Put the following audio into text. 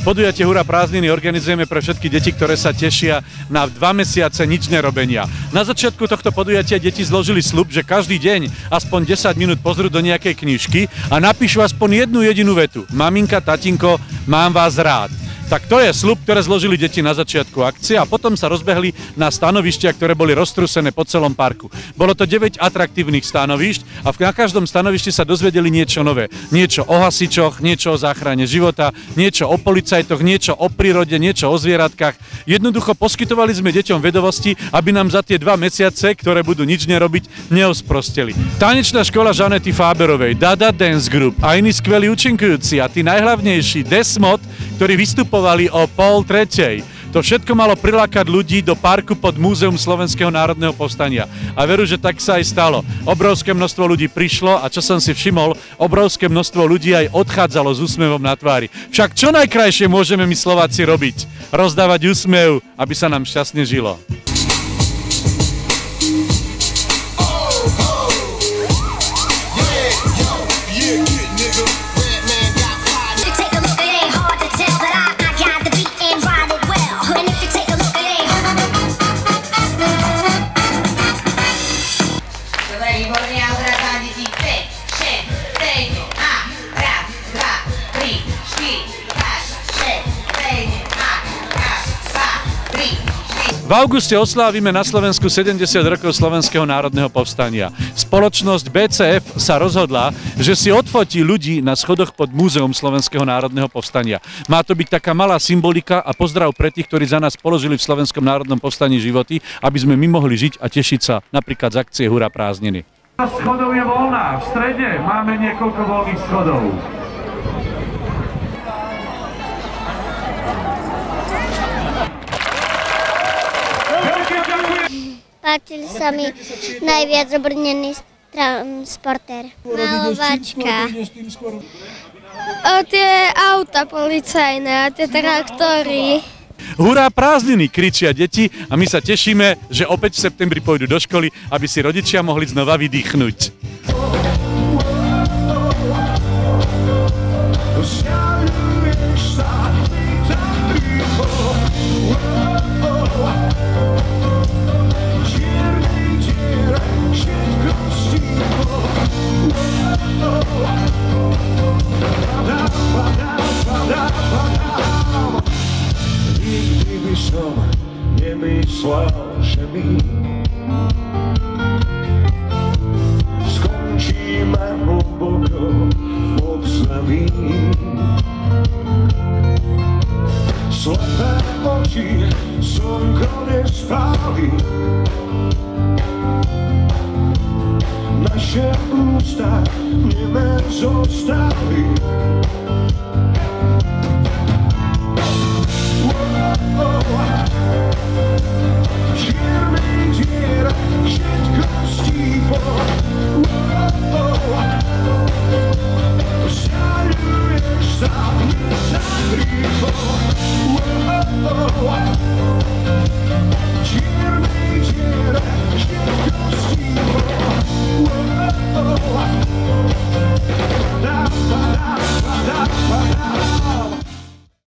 Podujatie Hurá prázdniny organizujeme pre všetky deti, ktoré sa tešia na 2 mesiace nič nerobenia. Na začiatku tohto podujatia deti zložili sľub, že každý deň aspoň 10 minút pozrú do nejakej knižky a napíšu aspoň jednu jedinú vetu. Maminka, tatinko, mám vás rád. Tak to je sľub, ktoré zložili deti na začiatku akcie a potom sa rozbehli na stanovištia, ktoré boli roztrúsené po celom parku. Bolo to 9 atraktívnych stanovišť a na každom stanovišti sa dozvedeli niečo nové. Niečo o hasičoch, niečo o záchrane života, niečo o policajtoch, niečo o prírode, niečo o zvieratkách. Jednoducho poskytovali sme deťom vedomosti, aby nám za tie 2 mesiace, ktoré budú nič nerobiť, neosprosteli. Tanečná škola Žanety Fáberovej, Dada Dance Group a iní skvelí účinkujúci a tí najhlavnejší Desmod, ktorí vystupovali o 2:30. To všetko malo prilákať ľudí do parku pod Múzeum Slovenského národného povstania. A veru, že tak sa aj stalo. Obrovské množstvo ľudí prišlo a čo som si všimol, obrovské množstvo ľudí aj odchádzalo s úsmevom na tvári. Však čo najkrajšie môžeme my Slováci robiť? Rozdávať úsmev, aby sa nám šťastne žilo. V auguste oslávime na Slovensku 70 rokov Slovenského národného povstania. Spoločnosť BCF sa rozhodla, že si odfotí ľudí na schodoch pod Múzeum Slovenského národného povstania. Má to byť taká malá symbolika a pozdrav pre tých, ktorí za nás položili v Slovenskom národnom povstaní životy, aby sme my mohli žiť a tešiť sa napríklad z akcie Hurá prázdniny. Schodov je voľná, v strede máme niekoľko voľných schodov. Páčili sa mi najviac obrnený transportér. Malovačka. Tie auta policajné a tie traktory. Hurá prázdniny, kričia deti a my sa tešíme, že opäť v septembri pôjdu do školy, aby si rodičia mohli znova vydýchnuť. Nemyslel, že my skončíme hlboko v podzemí. Slepé oči slnko nespáli, naše ústa neme zostali.